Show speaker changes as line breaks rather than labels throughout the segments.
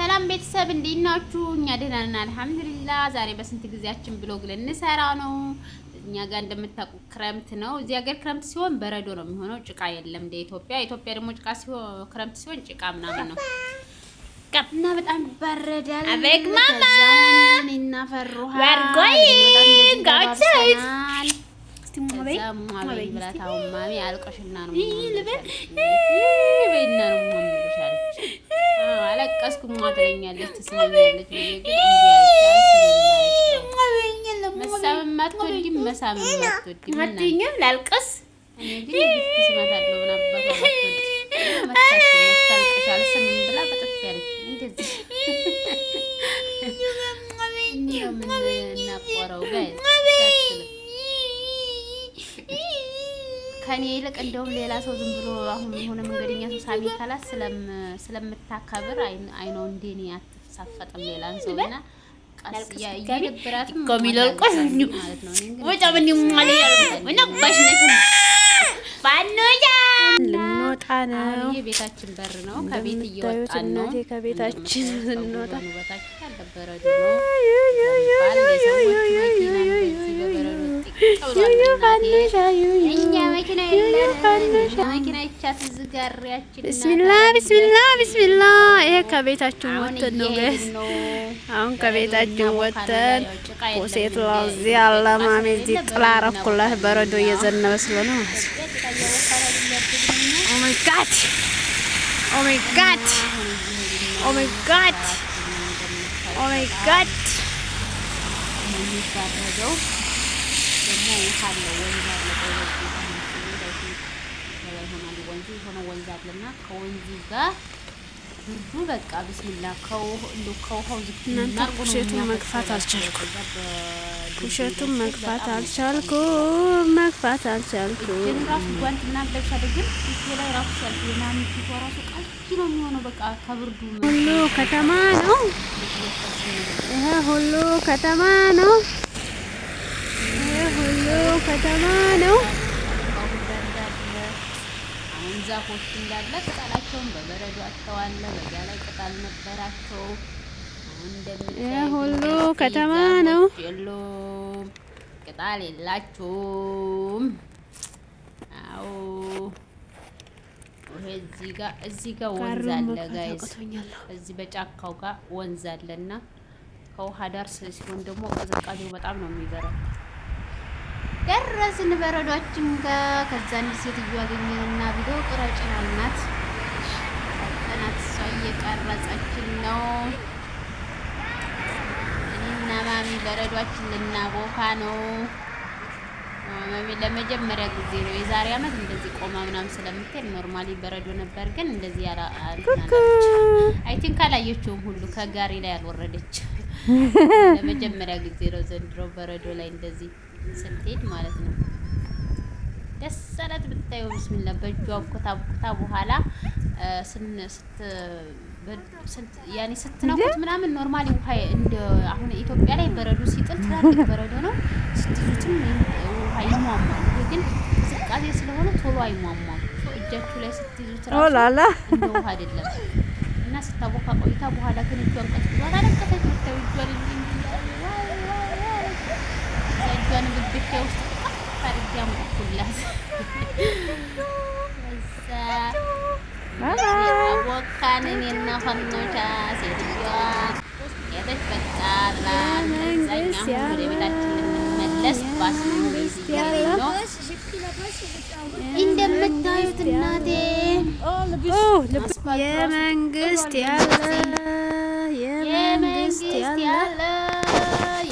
ሰላም ቤተሰብ እንዴት ናችሁ? እኛ ደህና ነን አልሐምዱሊላህ። ዛሬ በስንት ጊዜያችን ብሎግ ልንሰራ ነው። እኛ ጋር እንደምታውቁ ክረምት ነው። እዚህ ሀገር ክረምት ሲሆን በረዶ ነው የሚሆነው፣ ጭቃ የለም እንደ ኢትዮጵያ። ኢትዮጵያ ደግሞ ጭቃ ሲሆን ክረምት ሲሆን ጭቃ ምናምን ነው እና በጣም ይበረዳል። አቤት ማማ እና ፈሩሃ ወርጎይ ጋቻይት ማሚ ብላታው ማሚ አልቆሽና ነው ይበይና ነው ማምልሻለች። አለቀስኩ ማትለኛለች ትስመኛለች። መሳም ማትወድም መሳም ማትወድም ማትኛም ላልቀስ እኔ ግን ትስማታለሁ ምናባታ መታልቀሻል ስም ብላ በጥፍ ያለች እንደዚህ እናቆረው ጋር ከኔ ይልቅ እንደውም ሌላ ሰው ዝም ብሎ አሁን የሆነ መንገደኛ ሰው ሳሚ ካላት ስለምታከብር አይኖ እንደኔ አትሳፈጥም ሌላን ሰውና ቀስ ያይደብራት ኮሚለልቆስ ማለት ነው። ወጣ ምን ማለት ነው እና ባሽነሽ ባኖያ ልንወጣ ነው። የቤታችን በር ነው። ከቤት እየወጣን ነው። ከቤታችን ልንወጣ በታች ያለበረዶ ነው። ቢስሚላ ይሄ ከቤታችን ወጥተን ነው ጋይስ። አሁን ከቤታችን ወጥተን ሴት ላዚ ያለ ማሜ እዚህ ጥላ አረኩላት። በረዶ እየዘነበ ስለሆነ ኦ ማይ ጋድ ኦ ማይ ጋድ ኦ ማይ ጋድ ኦ ማይ ጋድ ደግሞ ውሃ አለ ወንዝ አለ ወንዝ አለና ከወንዙ ጋር ብርዱ በቃ ቢስሚላ ከውሃው ዝክና ቁሸቱን መግፋት አልቻልኩም። ቁሸቱን መግፋት አልቻልኩም። ራሱ ጓንት ምናምን ለብሻለሁ፣ ግን ፊቴ ላይ ራሱ ሰልፍ ምናምን ፊቷ ራሱ ቀይ ነው የሚሆነው በቃ ከብርዱ። ሁሉ ከተማ ነው ይሄ ሁሉ ከተማ ነው። ሁሉ ከተማ ነው። አሁን ዛፎች እንዳለ ቅጠላቸውን በበረዶ አጥተዋል። በዛ ላይ ቅጠል ነበራቸው። አሁን እንደምታዩት ሁሉ ከተማ ነው። የሉም ቅጠል የላቸውም። አዎ እዚህ ጋር ወንዝ አለ ጋይስ። እዚህ በጫካው ጋር ወንዝ አለና ከውሃ ዳር ሲሆን ደግሞ ቅዝቃዜው በጣም ነው የሚበረው። ደረስን በረዷችን ጋር። ከዛ አንድ ሴትዮ አገኘንና ቪዲዮ ቅረጭን አልናት። እናት እሷ እየቀረጸችን ነው። እኔና ማሚ በረዷችን ልናቦካ ነው። ማሚ ለመጀመሪያ ጊዜ ነው የዛሬ አመት እንደዚህ ቆማ ምናምን ስለምትሄድ ኖርማሊ በረዶ ነበር፣ ግን እንደዚህ አይ ቲንክ አላየችውም ሁሉ ከጋሪ ላይ አልወረደች። ለመጀመሪያ ጊዜ ነው ዘንድሮ በረዶ ላይ እንደዚህ ስትሄድ ማለት ነው። ደስ አላት ብታዩ ቢስሚላ። በእጇ ኮታ በኋላ ያኔ ስትነኩት ምናምን ኖርማሊ ውሃ እንደ አሁን ኢትዮጵያ ላይ በረዶ ሲጥል ትላልቅ በረዶ ነው ስትይዙትም ውሃ ይሟሟል። ይሄ ግን ቅዝቃዜ ስለሆነ ቶሎ አይሟሟም። እጃችሁ ላይ ስትይዙት ራሱ እንደ ውሃ አይደለም እና ስታቦካ ቆይታ በኋላ ግን እጇን ቀጥሏት አለቀሰች። ብታዩ እጇን ብብቴ ውስጥ ታርጋ ሙኩላት ወካን እኔና ፈኖቻ ሴትዮዋ የደች በቃ ለዛኛ ወደ ቤታችን ልንመለስ ባስ ነው እንደምታዩት እናቴ። የመንግስት ያለ የመንግስት ያለ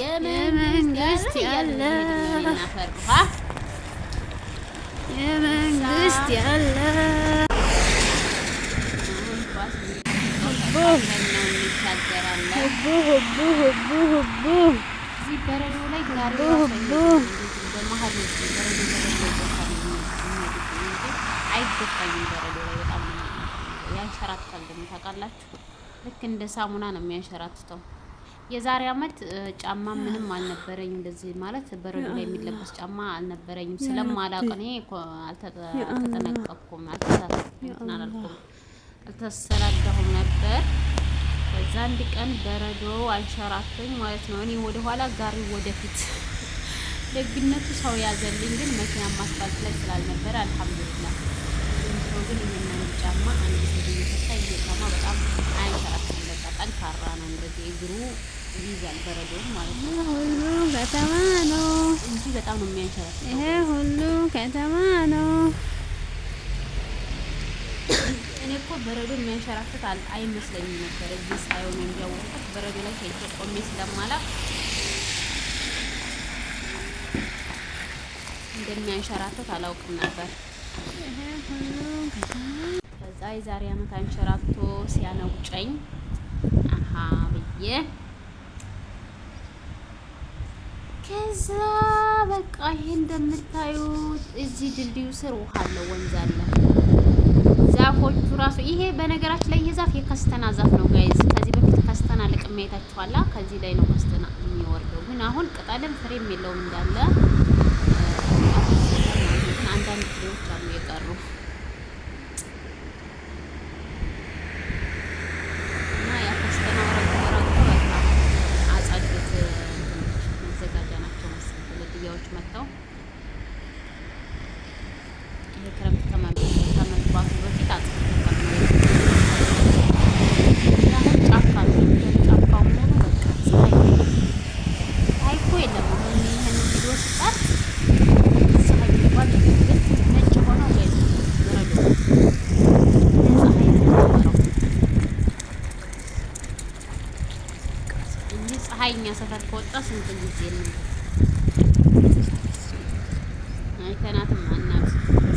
የመንግስት ያለ የመንግስት ያለ ያንሸራትታል ደግሞ ታውቃላችሁ። ልክ እንደ ሳሙና ነው የሚያንሸራትተው። የዛሬ አመት ጫማ ምንም አልነበረኝ። እንደዚህ ማለት በረዶ ላይ የሚለበስ ጫማ አልነበረኝም። ስለማላውቅ እኔ አልተጠነቀቅኩም፣ አልተሰራራሁም ነበር። ከዛ ለአንድ ቀን በረዶ አንሸራቶኝ ማለት ነው። እኔ ወደ ኋላ ጋሪ ወደፊት። ደግነቱ ሰው ያዘልኝ፣ ግን መኪና ማስፋልት ላይ ስላልነበረ አልሐምዱሊላህ። ግን ይሄንን ጫማ አንድ ሴት እየፈታ እየጫማ በጣም አይንሸራትም። በቃ ጠንካራ ነው። እንደዚህ እግሩ ይይዛል በረዶ ማለት ነው። ሁሉ ከተማ ነው እንጂ በጣም ነው የሚያንሸራት። ይሄ ሁሉ ከተማ ነው። እኔ እኮ በረዶ የሚያንሸራትት አይመስለኝም ነበር። እዚህ ሳይሆን እንዲያወቁት በረዶ ላይ ሄጄ ቆሜ ስለማላውቅ እንደሚያንሸራትት አላውቅም ነበር። ይሄ ሁሉ ከተማ ከዛ የዛሬ ዓመት አንሸራቶ ሲያነውጨኝ አሃ ብዬ ከዛ በቃ ይሄ እንደምታዩት እዚህ ድልድዩ ስር ውሃ አለ፣ ወንዝ አለ። ዛፎቹ ራሱ ይሄ በነገራችን ላይ ይሄ ዛፍ የከስተና ዛፍ ነው ጋይዝ። ከዚህ በፊት ከስተና ለቅሜ አይታችኋላ። ከዚህ ላይ ነው ከስተና የሚወርደው። ግን አሁን ቅጠልም ፍሬም የለውም እንዳለ አንዳንድ ፍሬዎች አሉ የቀሩ እና ያ ከስተና ወረቀ በቃ አጸዱት። መዘጋጃ ናቸው መሰለኝ ለድያዎች መጥተው ይሄ ክረምት ከመግባቱ በፊት አጽድተውታል ማለት ነው። አሁን ጫካ ነው። ጫካው ሙሉ በቃ ፀሐይ እኮ የለም። አሁን ይሄን ቪዲዮ ስቀርጽ ፀሐይ እንኳን ግን ነጭ ሆነው ጋይዝ በረዶ ፀሐይ ነው እንጂ ፀሐይ እኛ ሰፈር ከወጣ ስንት ጊዜ ነው አይተናትም አናት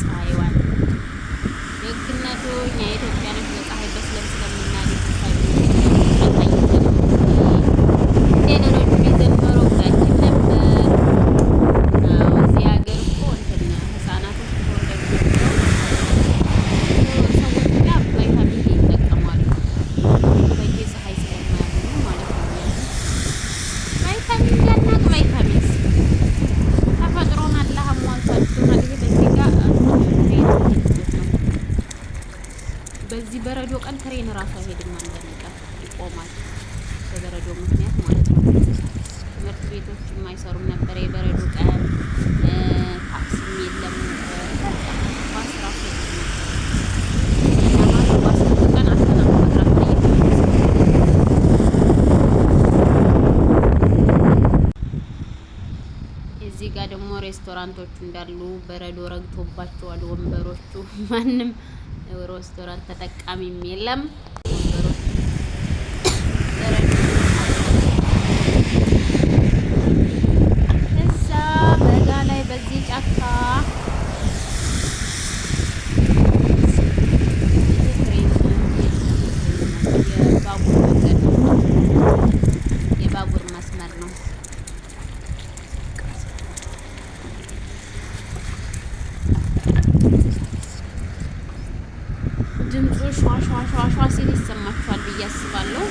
ፀሐይዋን። ደግነቱ እኛ ኢትዮጵያኖች በፀሐይ በስለም ስለምናገኝ ቴሌሮቹ ቢዘንበሩ ብላችን ነበር። እዚህ ሀገር እኮ እንትን ህጻናቶች ሰዎች ጋር ቫይታሚን ዲ ይጠቀማሉ። በየፀሐይ ስለማያገኙ ማለት ነው። ቫይታሚን ያናቅ ቫይታሚን ተፈጥሮን አላህ ሟልቷቸውናል። ይሄ በዚህ ጋር በዚህ በረዶ ቀን ትሬን ራሱ አይሄድም። አንዳንድ ቀን ይቆማል በበረዶ ምክንያት ማለት ነው። ትምህርት ቤቶችም አይሰሩም ነበር የበረዶ ቀን። ታክሲም የለም ነበር። ባስ ራሱ የለም ነበር። ባስ ቀን አስተናግራት እዚህ ጋር ደግሞ ሬስቶራንቶቹ እንዳሉ በረዶ ረግቶባቸዋል ወንበሮቹ። ማንም ሬስቶራንት ተጠቃሚም የለም። እዛ በጋ ላይ በዚህ ጫካ የባቡር መንገድ የባቡር መስመር ነው። ድምፁ ሿ ሲል ይሰማችኋል ብዬ አስባለሁ።